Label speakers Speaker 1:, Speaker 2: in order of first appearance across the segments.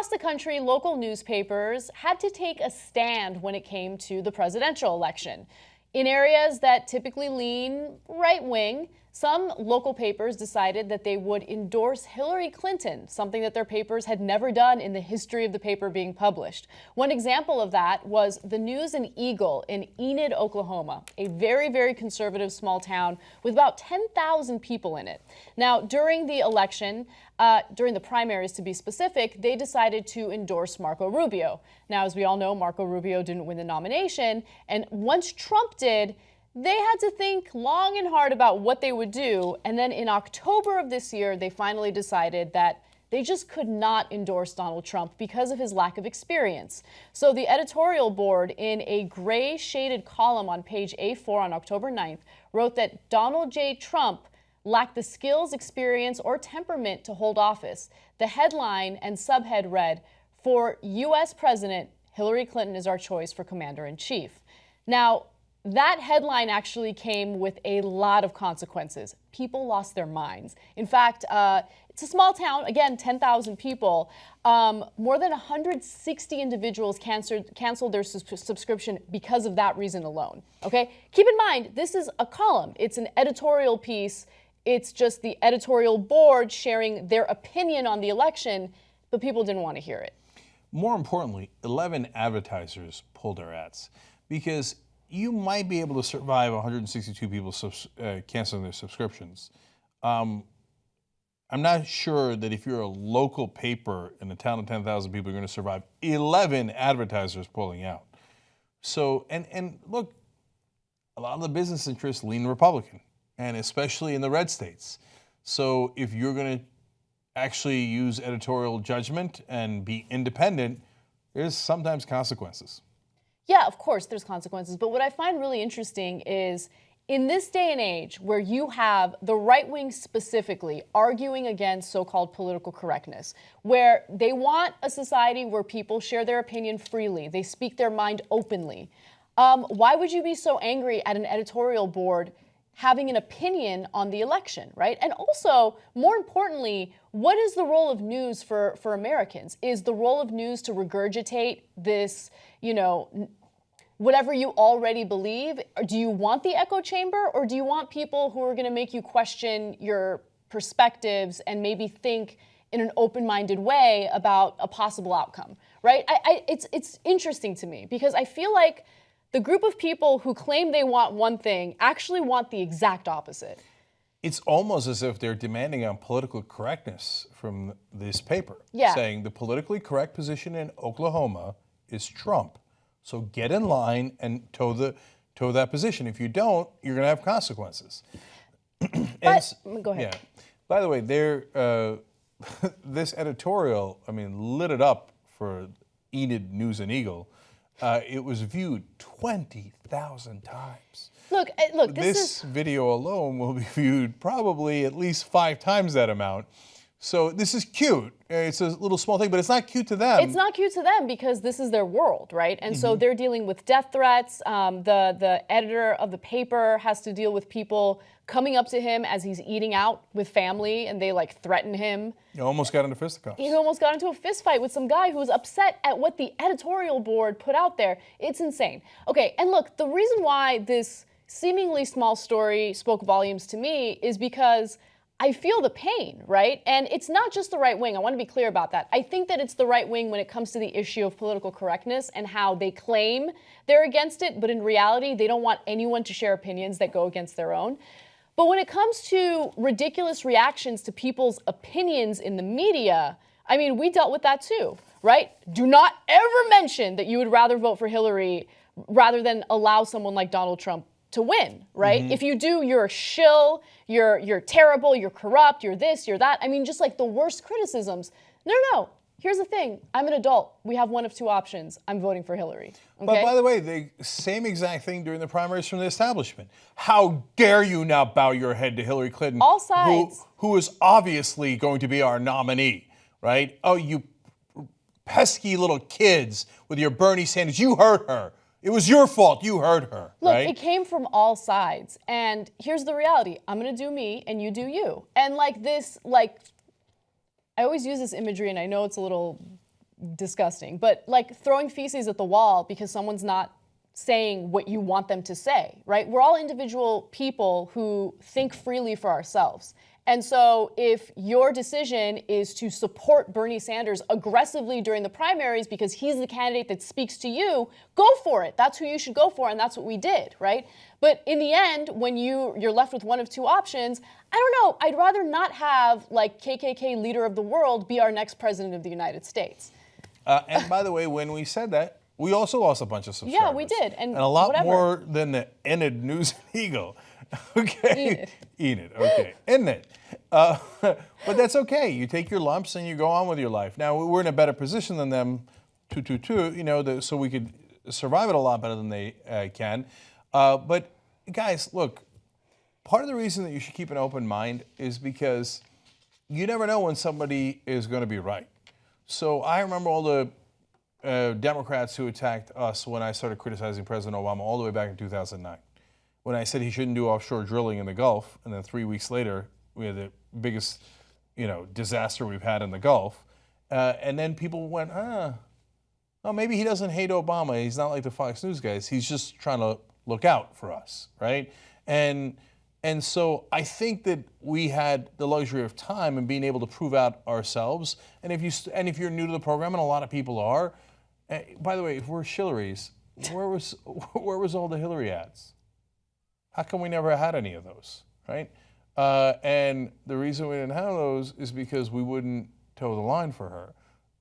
Speaker 1: across the country, local newspapers had to take a stand when it came to the presidential election. In areas that typically lean right-wing, some local papers decided that they would endorse Hillary Clinton, something that their papers had never done in the history of the paper being published. One example of that was the News Eagle in Enid, Oklahoma, a very, very conservative small town with about 10,000 people in it. Now, during the election, during the primaries to be specific, they decided to endorse Marco Rubio. Now, as we all know, Marco Rubio didn't win the nomination, and once Trump did, they had to think long and hard about what they would do, and then in October of this year, they finally decided that they just could not endorse Donald Trump because of his lack of experience. So the editorial board, in a gray shaded column on page A4 on October 9th, wrote that Donald J. Trump lacked the skills, experience, or temperament to hold office. The headline and subhead read, "For U.S. President, Hillary Clinton is our choice for Commander-in-Chief." Now, that headline actually came with a lot of consequences. People lost their minds. In fact, it's a small town, again, 10,000 people. More than 160 individuals canceled their subscription because of that reason alone. Okay? Keep in mind, this is a column. It's an editorial piece. It's just the editorial board sharing their opinion on the election, but people didn't want to hear it.
Speaker 2: More importantly, 11 advertisers pulled their ads because you might be able to survive 162 people canceling their subscriptions. I'm not sure that if you're a local paper in a town of 10,000 people, you're going to survive 11 advertisers pulling out. So, and look, a lot of the business interests lean Republican, and especially in the red states. So if you're going to actually use editorial judgment and be independent, there's sometimes consequences.
Speaker 1: Yeah, of course, there's consequences. But what I find really interesting is in this day and age where you have the right wing specifically arguing against so-called political correctness, where they want a society where people share their opinion freely, they speak their mind openly. Why would you be so angry at an editorial board having an opinion on the election, right? And also, more importantly, what is the role of news for Americans? Is the role of news to regurgitate this, whatever you already believe? Or do you want the echo chamber, or do you want people who are going to make you question your perspectives and maybe think in an open-minded way about a possible outcome, right? It's interesting to me because I feel like the group of people who claim they want one thing actually want the exact opposite.
Speaker 2: It's almost as if they're demanding on political correctness from this paper, saying the politically correct position in Oklahoma is Trump. So get in line and toe that position. If you don't, you're going to have consequences.
Speaker 1: Go ahead.
Speaker 2: Yeah. By the way, this editorial, lit it up for Enid News Eagle. It was viewed 20,000 times.
Speaker 1: Look,
Speaker 2: this video alone will be viewed probably at least 5 times that amount. So this is cute. It's a little small thing, but it's not cute to them.
Speaker 1: It's not cute to them because this is their world, right? And so they're dealing with death threats. The editor of the paper has to deal with people coming up to him as he's eating out with family, and they threaten him.
Speaker 2: He almost got into fisticuffs.
Speaker 1: He almost got into a fist fight with some guy who was upset at what the editorial board put out there. It's insane. Okay, and look, the reason why this seemingly small story spoke volumes to me is because I feel the pain, right? And it's not just the right wing. I want to be clear about that. I think that it's the right wing when it comes to the issue of political correctness and how they claim they're against it, but in reality, they don't want anyone to share opinions that go against their own. But when it comes to ridiculous reactions to people's opinions in the media, we dealt with that too, right? Do not ever mention that you would rather vote for Hillary rather than allow someone like Donald Trump to win, right? If you do, you're a shill, you're terrible, you're corrupt, you're this, you're that. Just the worst criticisms. No. Here's the thing. I'm an adult. We have one of 2 options. I'm voting for Hillary. Okay?
Speaker 2: But by the way, the same exact thing during the primaries from the establishment. How dare you now bow your head to Hillary Clinton?
Speaker 1: All sides.
Speaker 2: Who is obviously going to be our nominee, right? Oh, you pesky little kids with your Bernie Sanders. You hurt her. It was your fault. You hurt her.
Speaker 1: Look,
Speaker 2: right?
Speaker 1: It came from all sides. And here's the reality. I'm going to do me and you do you. And I always use this imagery, and I know it's a little disgusting. But like throwing feces at the wall because someone's not saying what you want them to say, right? We're all individual people who think freely for ourselves. And so if your decision is to support Bernie Sanders aggressively during the primaries because he's the candidate that speaks to you, go for it. That's who you should go for, and that's what we did, right? But in the end, when you're left with one of two options, I don't know, I'd rather not have like KKK leader of the world be our next president of the United States.
Speaker 2: And by the way, when we said that, we also lost a bunch of subscribers.
Speaker 1: Yeah, we did. And
Speaker 2: a lot
Speaker 1: whatever.
Speaker 2: more than the Enid News Eagle. Okay. Enid, okay. Enid. But that's okay. You take your lumps and you go on with your life. Now, we're in a better position than them, so we could survive it a lot better than they can. But guys, look, part of the reason that you should keep an open mind is because you never know when somebody is going to be right. So I remember all the Democrats who attacked us when I started criticizing President Obama all the way back in 2009. When I said he shouldn't do offshore drilling in the Gulf, and then 3 weeks later, we had the biggest, disaster we've had in the Gulf. And then people went, oh, maybe he doesn't hate Obama. He's not like the Fox News guys. He's just trying to look out for us, right? And so I think that we had the luxury of time and being able to prove out ourselves. And if you're new to the program, and a lot of people are, by the way, if we're Shillery's, where was all the Hillary ads? How come we never had any of those, right? And the reason we didn't have those is because we wouldn't toe the line for her.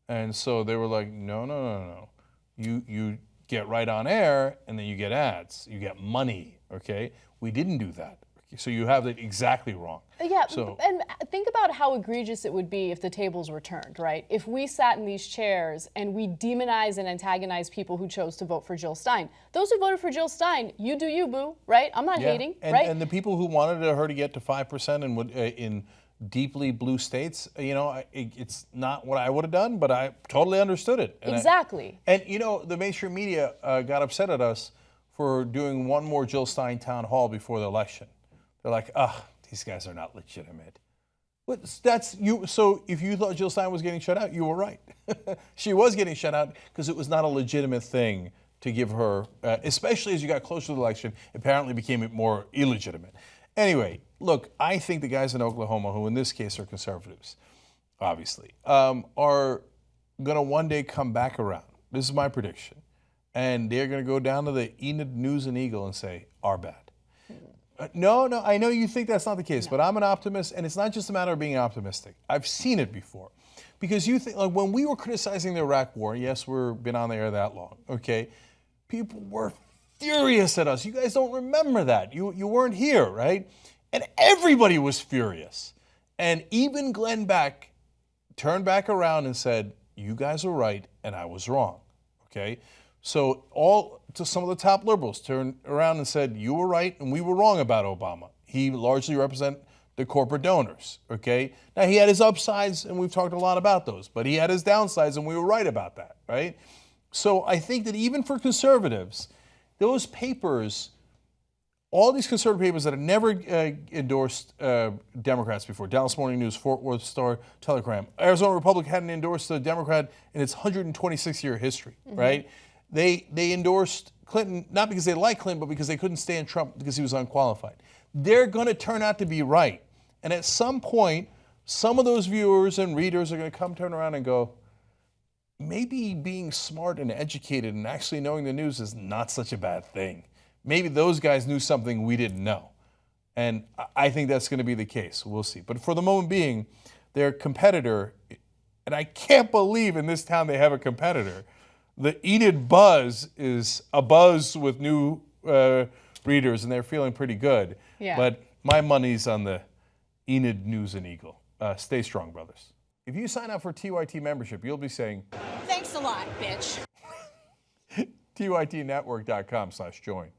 Speaker 2: And so they were like, no. You get right on air, and then you get ads. You get money, okay? We didn't do that. So you have it exactly wrong.
Speaker 1: Yeah, and think about how egregious it would be if the tables were turned, right? If we sat in these chairs and we demonize and antagonize people who chose to vote for Jill Stein. Those who voted for Jill Stein, you do you, boo, right? I'm not hating, right?
Speaker 2: And the people who wanted her to get to 5% in deeply blue states, it's not what I would have done, but I totally understood it. And
Speaker 1: exactly.
Speaker 2: The mainstream media got upset at us for doing one more Jill Stein town hall before the election. They're like, these guys are not legitimate. But that's you. So if you thought Jill Stein was getting shut out, you were right. She was getting shut out because it was not a legitimate thing to give her, especially as you got closer to the election, apparently became more illegitimate. Anyway, look, I think the guys in Oklahoma, who in this case are conservatives, obviously, are going to one day come back around. This is my prediction. And they're going to go down to the Enid News Eagle and say, our bad. No, I know you think that's not the case, but I'm an optimist, and it's not just a matter of being optimistic. I've seen it before. Because you think, like when we were criticizing the Iraq War, yes, we've been on the air that long, okay? People were furious at us. You guys don't remember that. You weren't here, right? And everybody was furious. And even Glenn Beck turned back around and said, you guys were right, and I was wrong, okay? So some of the top liberals turned around and said, you were right and we were wrong about Obama. He largely represents the corporate donors, okay? Now, he had his upsides, and we've talked a lot about those, but he had his downsides, and we were right about that, right? So I think that even for conservatives, those papers, all these conservative papers that have never endorsed Democrats before, Dallas Morning News, Fort Worth Star, Telegram, Arizona Republic hadn't endorsed a Democrat in its 126-year history, right? They endorsed Clinton, not because they liked Clinton, but because they couldn't stand Trump because he was unqualified. They're going to turn out to be right. And at some point, some of those viewers and readers are going to turn around and go, maybe being smart and educated and actually knowing the news is not such a bad thing. Maybe those guys knew something we didn't know. And I think that's going to be the case. We'll see. But for the moment being, their competitor, and I can't believe in this town they have a competitor, the Enid Buzz is a buzz with new readers, and they're feeling pretty good.
Speaker 1: Yeah.
Speaker 2: But my money's on the Enid News Eagle. Stay strong, brothers. If you sign up for TYT membership, you'll be saying,
Speaker 3: thanks a lot, bitch.
Speaker 2: tytnetwork.com/join.